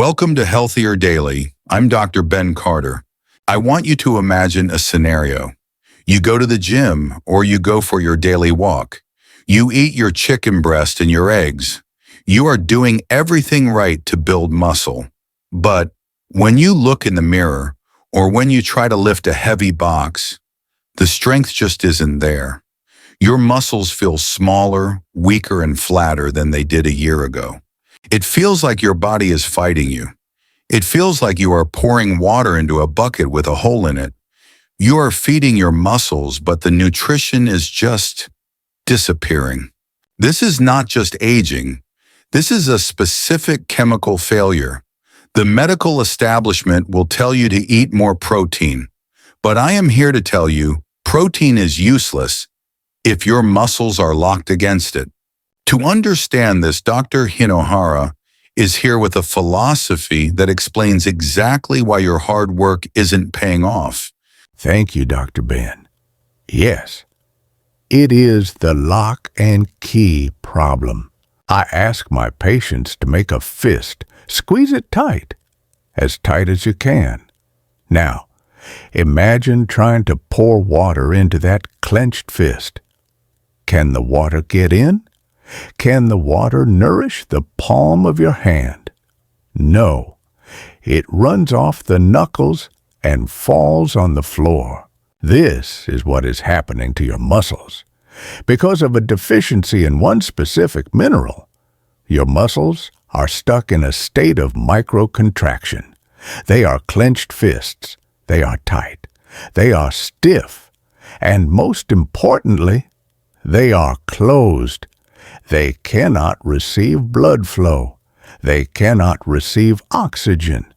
Welcome to Healthier Daily. I'm Dr. Ben Carter. I want you to imagine a scenario. You go to the gym or you go for your daily walk. You eat your chicken breast and your eggs. You are doing everything right to build muscle. But when you look in the mirror or when you try to lift a heavy box, the strength just isn't there. Your muscles feel smaller, weaker, and flatter than they did a year ago. It feels like your body is fighting you. It feels like you are pouring water into a bucket with a hole in it. You are feeding your muscles, but the nutrition is just disappearing. This is not just aging. This is a specific chemical failure. The medical establishment will tell you to eat more protein. But I am here to tell you, protein is useless if your muscles are locked against it. To understand this, Dr. Hinohara is here with a philosophy that explains exactly why your hard work isn't paying off. Thank you, Dr. Ben. Yes, it is the lock and key problem. I ask my patients to make a fist, squeeze it tight as you can. Now, imagine trying to pour water into that clenched fist. Can the water get in? Can the water nourish the palm of your hand? No. It runs off the knuckles and falls on the floor. This is what is happening to your muscles. Because of a deficiency in one specific mineral, your muscles are stuck in a state of microcontraction. They are clenched fists. They are tight. They are stiff. And most importantly, they are closed. They cannot receive blood flow. They cannot receive oxygen.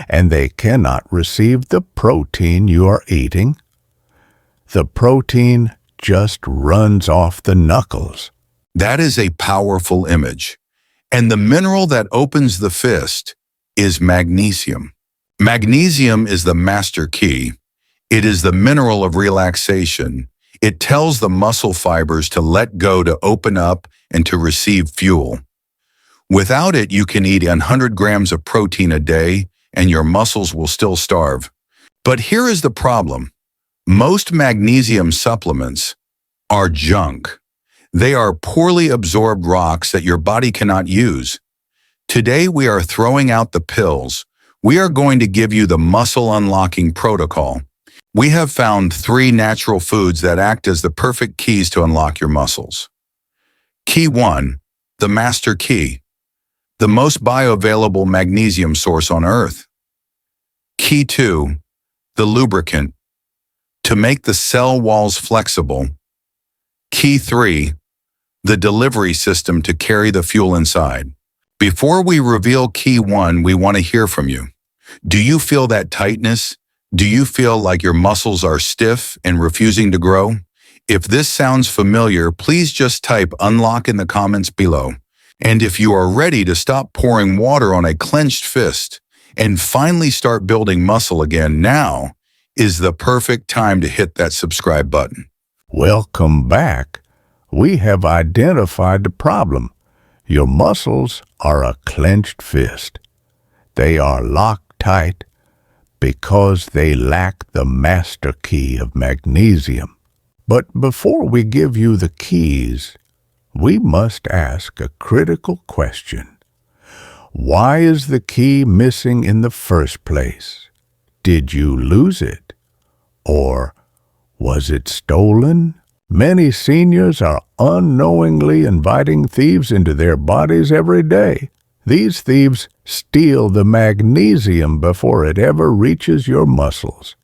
And they cannot receive the protein you are eating. The protein just runs off the knuckles. That is a powerful image. And the mineral that opens the fist is magnesium. Magnesium is the master key. It is the mineral of relaxation. It tells the muscle fibers to let go, to open up, and to receive fuel. Without it, you can eat 100 grams of protein a day, and your muscles will still starve. But here is the problem. Most magnesium supplements are junk. They are poorly absorbed rocks that your body cannot use. Today, we are throwing out the pills. We are going to give you the muscle unlocking protocol. We have found 3 natural foods that act as the perfect keys to unlock your muscles. Key 1, the master key, the most bioavailable magnesium source on Earth. Key 2, the lubricant, to make the cell walls flexible. Key 3, the delivery system to carry the fuel inside. Before we reveal Key 1, we want to hear from you. Do you feel that tightness? Do you feel like your muscles are stiff and refusing to grow? If this sounds familiar, please just type unlock in the comments below. And if you are ready to stop pouring water on a clenched fist and finally start building muscle again, now is the perfect time to hit that subscribe button. Welcome back. We have identified the problem. Your muscles are a clenched fist. They are locked tight because they lack the master key of magnesium. But before we give you the keys, we must ask a critical question. Why is the key missing in the first place? Did you lose it? Or was it stolen? Many seniors are unknowingly inviting thieves into their bodies every day. These thieves steal the magnesium before it ever reaches your muscles.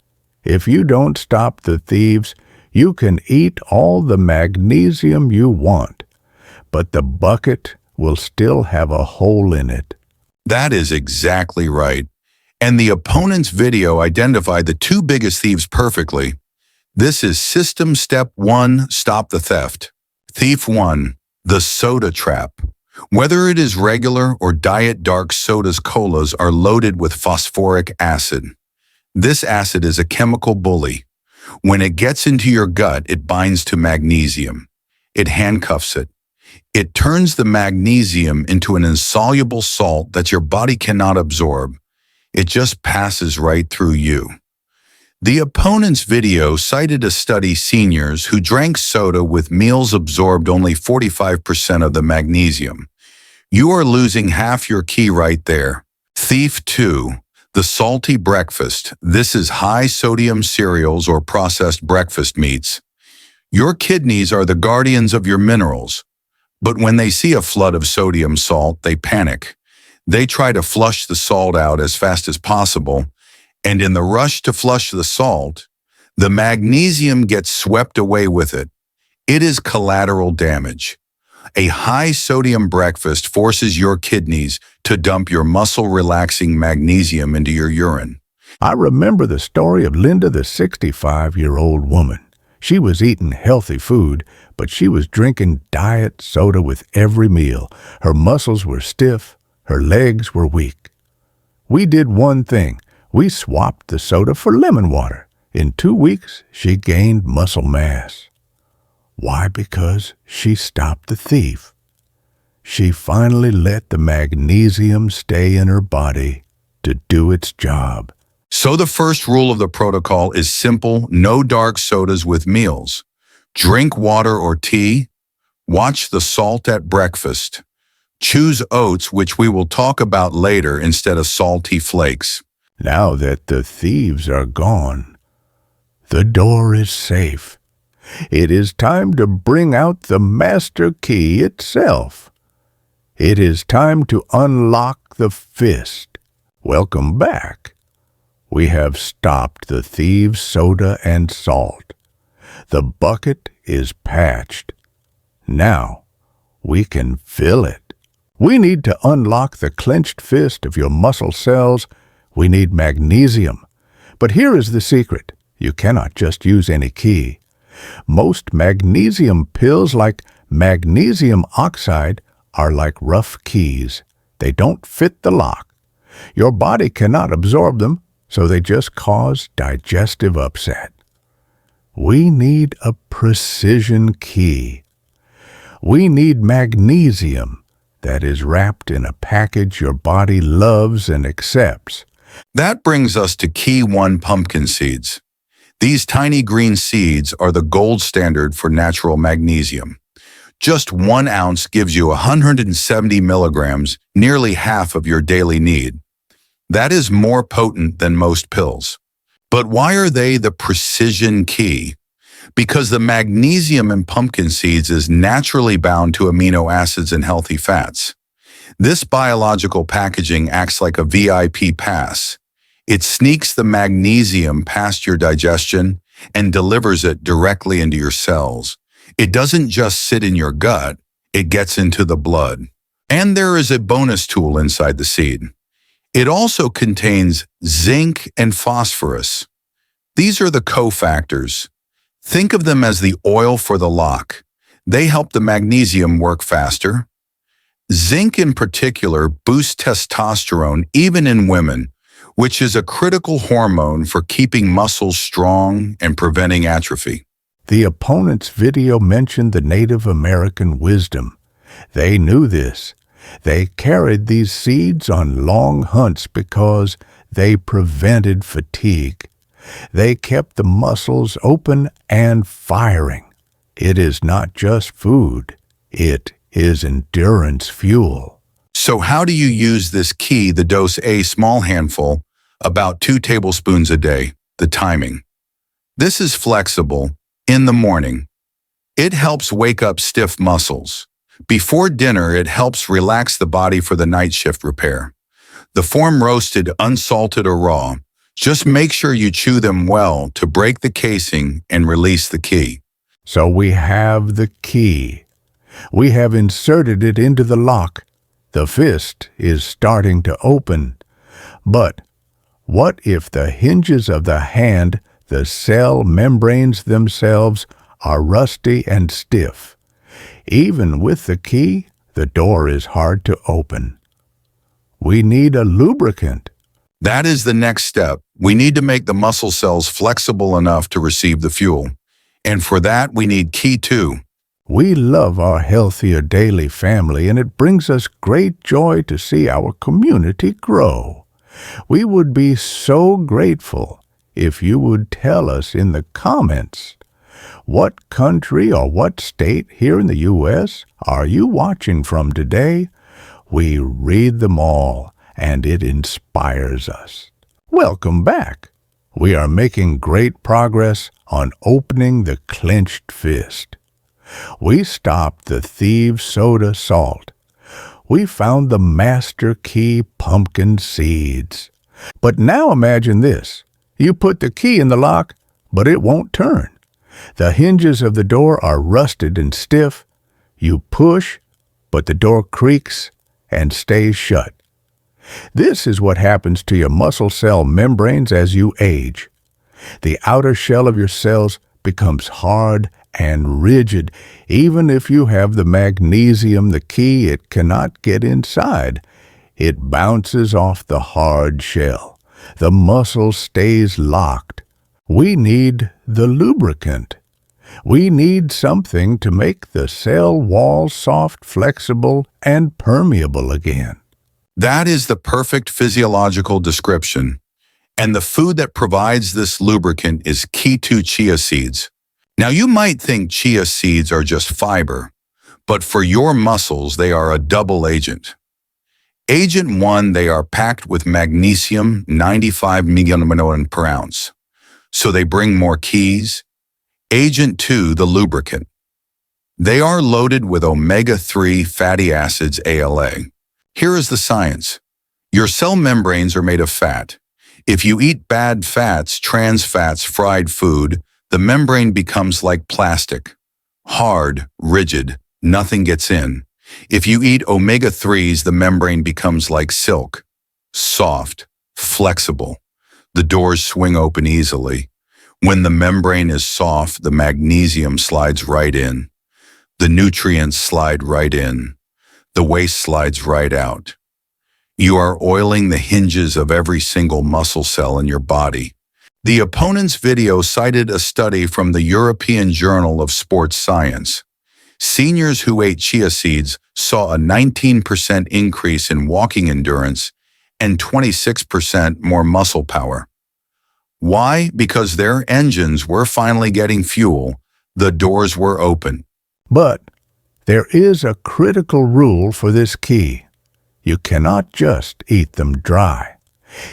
If you don't stop the thieves, you can eat all the magnesium you want, but the bucket will still have a hole in it. That is exactly right. And the opponent's video identified the 2 biggest thieves perfectly. This is system step 1, stop the theft. Thief 1, the soda trap. Whether it is regular or diet dark sodas, colas are loaded with phosphoric acid. This acid is a chemical bully. When it gets into your gut, it binds to magnesium. It handcuffs it. It turns the magnesium into an insoluble salt that your body cannot absorb. It just passes right through you. The opponent's video cited a study seniors who drank soda with meals absorbed only 45% of the magnesium. You are losing half your key right there. Thief 2. The salty breakfast. This is high-sodium cereals or processed breakfast meats. Your kidneys are the guardians of your minerals. But when they see a flood of sodium salt, they panic. They try to flush the salt out as fast as possible, and in the rush to flush the salt, the magnesium gets swept away with it. It is collateral damage. A high-sodium breakfast forces your kidneys to dump your muscle-relaxing magnesium into your urine. I remember the story of Linda, the 65-year-old woman. She was eating healthy food, but she was drinking diet soda with every meal. Her muscles were stiff, her legs were weak. We did one thing. We swapped the soda for lemon water. In 2 weeks, she gained muscle mass. Why? Because she stopped the thief. She finally let the magnesium stay in her body to do its job. So the first rule of the protocol is simple: no dark sodas with meals. Drink water or tea. Watch the salt at breakfast. Choose oats, which we will talk about later, instead of salty flakes. Now that the thieves are gone, the door is safe. It is time to bring out the master key itself. It is time to unlock the fist. Welcome back. We have stopped the thieves' soda and salt. The bucket is patched. Now we can fill it. We need to unlock the clenched fist of your muscle cells. We need magnesium. But here is the secret. You cannot just use any key. Most magnesium pills, like magnesium oxide, are like rough keys. They don't fit the lock. Your body cannot absorb them, so they just cause digestive upset. We need a precision key. We need magnesium that is wrapped in a package your body loves and accepts. That brings us to Key 1: pumpkin seeds. These tiny green seeds are the gold standard for natural magnesium. Just 1 ounce gives you 170 milligrams, nearly half of your daily need. That is more potent than most pills. But why are they the precision key? Because the magnesium in pumpkin seeds is naturally bound to amino acids and healthy fats. This biological packaging acts like a VIP pass. It sneaks the magnesium past your digestion and delivers it directly into your cells. It doesn't just sit in your gut, it gets into the blood. And there is a bonus tool inside the seed. It also contains zinc and phosphorus. These are the cofactors. Think of them as the oil for the lock. They help the magnesium work faster. Zinc in particular boosts testosterone even in women, which is a critical hormone for keeping muscles strong and preventing atrophy. The opponent's video mentioned the Native American wisdom. They knew this. They carried these seeds on long hunts because they prevented fatigue. They kept the muscles open and firing. It is not just food. It is endurance fuel. So how do you use this key? The dose: a small handful, about 2 tablespoons a day. The timing. This is flexible. In the morning, it helps wake up stiff muscles. Before dinner, it helps relax the body for the night shift repair. The form: roasted, unsalted, or raw. Just make sure you chew them well to break the casing and release the key. So we have the key. We have inserted it into the lock. The fist is starting to open. But what if the hinges of the hand, the cell membranes themselves, are rusty and stiff? Even with the key, the door is hard to open. We need a lubricant. That is the next step. We need to make the muscle cells flexible enough to receive the fuel. And for that, we need Key 2. We love our Healthier Daily family, and it brings us great joy to see our community grow. We would be so grateful if you would tell us in the comments what country or what state here in the U.S. are you watching from today. We read them all, and it inspires us. Welcome back. We are making great progress on opening the clenched fist. We stopped the thieves' soda salt. We found the master key pumpkin seeds. But now imagine this. You put the key in the lock, but it won't turn. The hinges of the door are rusted and stiff. You push, but the door creaks and stays shut. This is what happens to your muscle cell membranes as you age. The outer shell of your cells becomes hard and rigid. Even if you have the magnesium, the key, it cannot get inside. It bounces off the hard shell. The muscle stays locked. We need the lubricant. We need something to make the cell wall soft, flexible, and permeable again. That is the perfect physiological description. And the food that provides this lubricant is Keto chia seeds. Now you might think chia seeds are just fiber, but for your muscles they are a double agent. Agent 1, they are packed with magnesium, 95 million per ounce, so they bring more keys. Agent 2, the lubricant. They are loaded with omega-3 fatty acids, ALA. Here is the science. Your cell membranes are made of fat. If you eat bad fats, trans fats, fried food, the membrane becomes like plastic. Hard, rigid, nothing gets in. If you eat omega-3s, the membrane becomes like silk. Soft, flexible. The doors swing open easily. When the membrane is soft, the magnesium slides right in. The nutrients slide right in. The waste slides right out. You are oiling the hinges of every single muscle cell in your body. The opponent's video cited a study from the European Journal of Sports Science. Seniors who ate chia seeds saw a 19% increase in walking endurance and 26% more muscle power. Why? Because their engines were finally getting fuel. The doors were open. But there is a critical rule for this key. You cannot just eat them dry.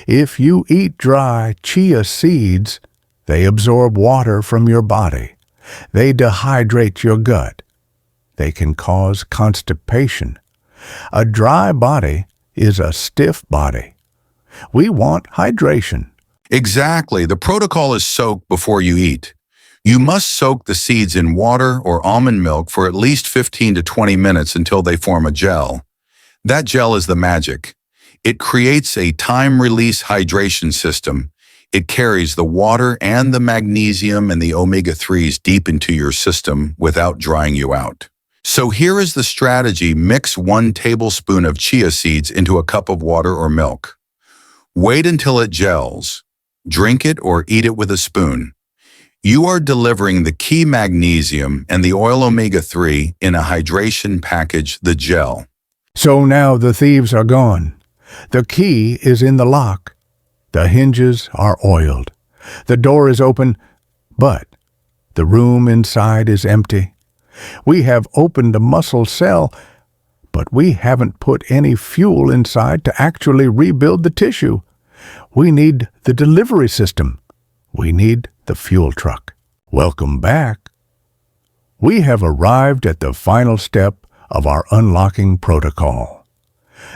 If you eat dry chia seeds, they absorb water from your body. They dehydrate your gut. They can cause constipation. A dry body is a stiff body. We want hydration. Exactly. The protocol is soak before you eat. You must soak the seeds in water or almond milk for at least 15 to 20 minutes until they form a gel. That gel is the magic. It creates a time-release hydration system. It carries the water and the magnesium and the omega-3s deep into your system without drying you out. So here is the strategy. Mix 1 tablespoon of chia seeds into a cup of water or milk. Wait until it gels. Drink it or eat it with a spoon. You are delivering the key magnesium and the oil omega-3 in a hydration package, the gel. So now the thieves are gone. The key is in the lock. The hinges are oiled. The door is open, but the room inside is empty. We have opened a muscle cell, but we haven't put any fuel inside to actually rebuild the tissue. We need the delivery system. We need the fuel truck. Welcome back. We have arrived at the final step of our unlocking protocol.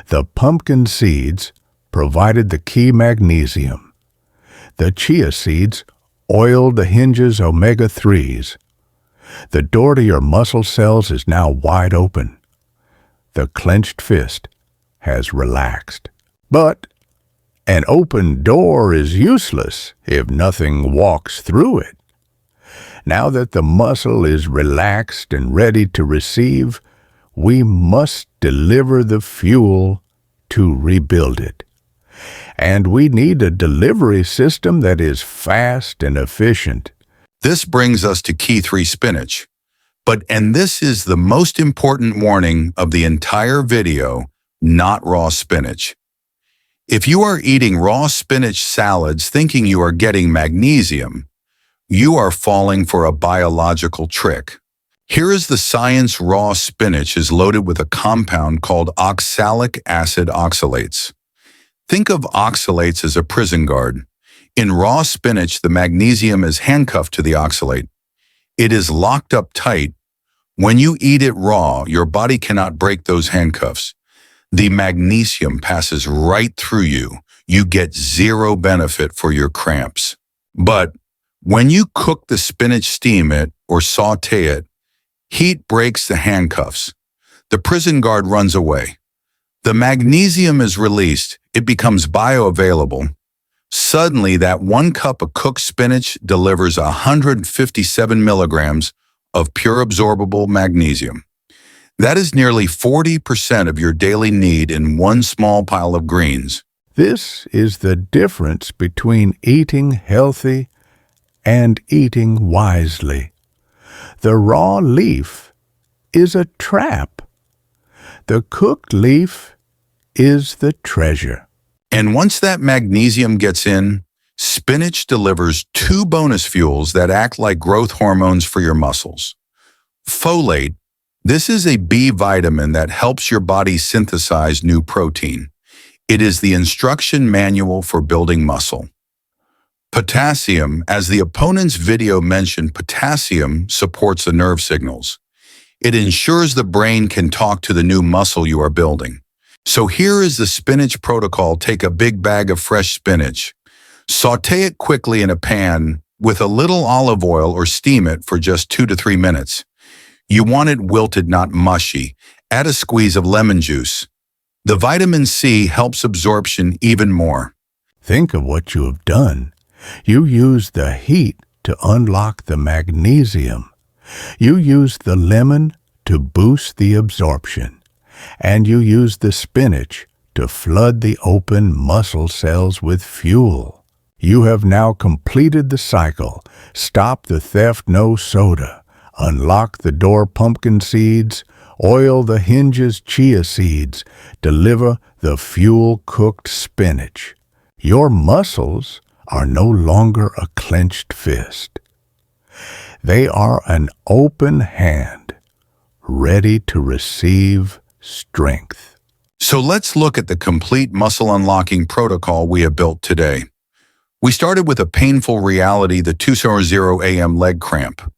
The pumpkin seeds provided the key magnesium. The chia seeds oiled the hinges omega-3s. The door to your muscle cells is now wide open. The clenched fist has relaxed. But an open door is useless if nothing walks through it. Now that the muscle is relaxed and ready to receive, we must deliver the fuel to rebuild it. And we need a delivery system that is fast and efficient. This brings us to Key 3 spinach. And this is the most important warning of the entire video, not raw spinach. If you are eating raw spinach salads thinking you are getting magnesium, you are falling for a biological trick. Here is the science: raw spinach is loaded with a compound called oxalic acid oxalates. Think of oxalates as a prison guard. In raw spinach, the magnesium is handcuffed to the oxalate. It is locked up tight. When you eat it raw, your body cannot break those handcuffs. The magnesium passes right through you. You get zero benefit for your cramps. But when you cook the spinach, steam it, or saute it, heat breaks the handcuffs. The prison guard runs away. The magnesium is released. It becomes bioavailable. Suddenly, that 1 cup of cooked spinach delivers 157 milligrams of pure absorbable magnesium. That is nearly 40% of your daily need in one small pile of greens. This is the difference between eating healthy and eating wisely. The raw leaf is a trap. The cooked leaf is the treasure. And once that magnesium gets in, spinach delivers 2 bonus fuels that act like growth hormones for your muscles. Folate. This is a B vitamin that helps your body synthesize new protein. It is the instruction manual for building muscle. Potassium. As the opponent's video mentioned, potassium supports the nerve signals. It ensures the brain can talk to the new muscle you are building. So here is the spinach protocol. Take a big bag of fresh spinach. Saute it quickly in a pan with a little olive oil or steam it for just 2 to 3 minutes. You want it wilted, not mushy. Add a squeeze of lemon juice. The vitamin C helps absorption even more. Think of what you have done. You used the heat to unlock the magnesium. You used the lemon to boost the absorption. And you used the spinach to flood the open muscle cells with fuel. You have now completed the cycle. Stop the theft, no soda. Unlock the door, pumpkin seeds. Oil the hinges, chia seeds. Deliver the fuel-cooked spinach. Your muscles are no longer a clenched fist. They are an open hand, ready to receive strength. So let's look at the complete muscle unlocking protocol we have built today. We started with a painful reality: the 2:00 a.m. leg cramp,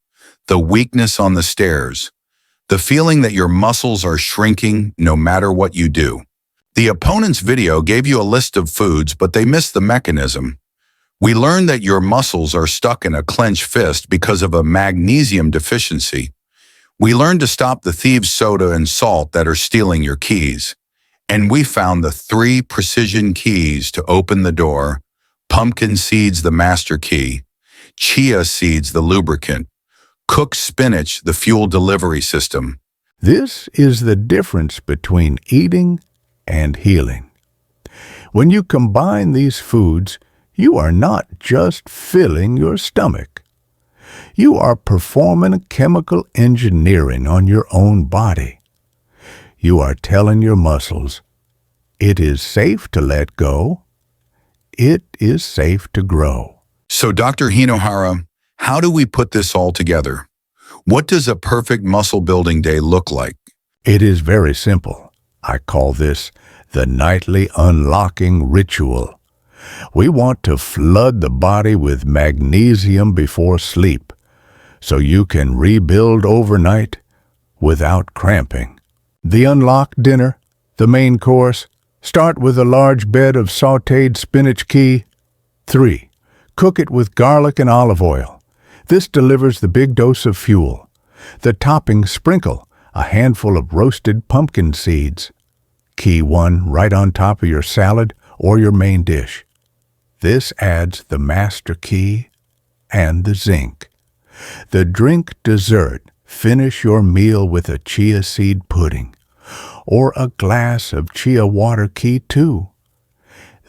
the weakness on the stairs, the feeling that your muscles are shrinking no matter what you do. The opponent's video gave you a list of foods, but they missed the mechanism. We learned that your muscles are stuck in a clenched fist because of a magnesium deficiency. We learned to stop the thieves' soda and salt that are stealing your keys. And we found the 3 precision keys to open the door: pumpkin seeds, the master key; chia seeds, the lubricant; cooked spinach, the fuel delivery system. This is the difference between eating and healing. When you combine these foods, you are not just filling your stomach. You are performing chemical engineering on your own body. You are telling your muscles, it is safe to let go. It is safe to grow. So, Dr. Hinohara, how do we put this all together? What does a perfect muscle building day look like? It is very simple. I call this the nightly unlocking ritual. We want to flood the body with magnesium before sleep, so you can rebuild overnight without cramping. The unlocked dinner, the main course, start with a large bed of sautéed spinach key. 3. Cook it with garlic and olive oil. This delivers the big dose of fuel. The topping, sprinkle a handful of roasted pumpkin seeds. Key 1 right on top of your salad or your main dish. This adds the master key and the zinc. The drink dessert, finish your meal with a chia seed pudding or a glass of chia water. Key 2.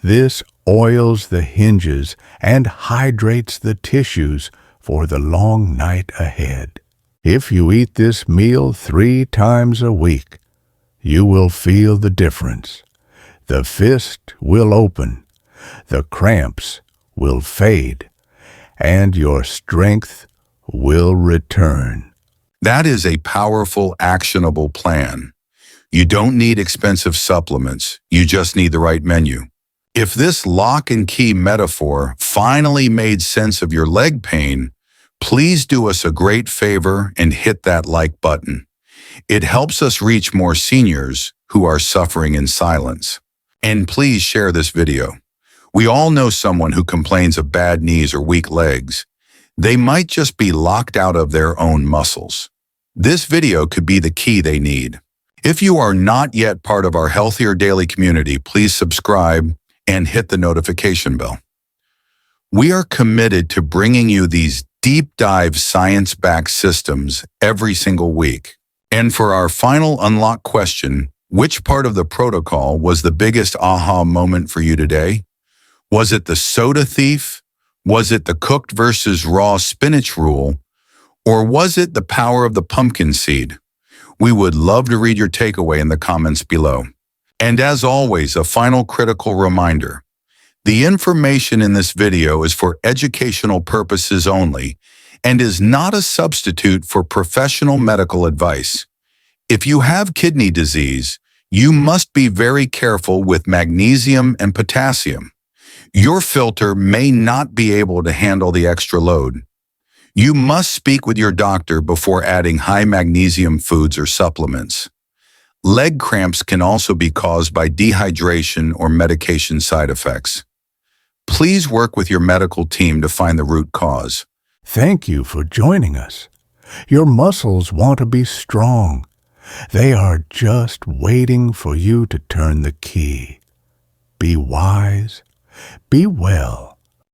This oils the hinges and hydrates the tissues for the long night ahead. If you eat this meal 3 times a week, you will feel the difference. The fist will open, the cramps will fade, and your strength will return. That is a powerful, actionable plan. You don't need expensive supplements, you just need the right menu. If this lock and key metaphor finally made sense of your leg pain, please do us a great favor and hit that like button. It helps us reach more seniors who are suffering in silence. And please share this video. We all know someone who complains of bad knees or weak legs. They might just be locked out of their own muscles. This video could be the key they need. If you are not yet part of our Healthier Daily community, please subscribe and hit the notification bell. We are committed to bringing you these deep dive science-backed systems every single week. And for our final unlock question, which part of the protocol was the biggest aha moment for you today? Was it the soda thief? Was it the cooked versus raw spinach rule? Or was it the power of the pumpkin seed? We would love to read your takeaway in the comments below. And as always, a final critical reminder. The information in this video is for educational purposes only and is not a substitute for professional medical advice. If you have kidney disease, you must be very careful with magnesium and potassium. Your filter may not be able to handle the extra load. You must speak with your doctor before adding high magnesium foods or supplements. Leg cramps can also be caused by dehydration or medication side effects. Please work with your medical team to find the root cause. Thank you for joining us. Your muscles want to be strong. They are just waiting for you to turn the key. Be wise, be well,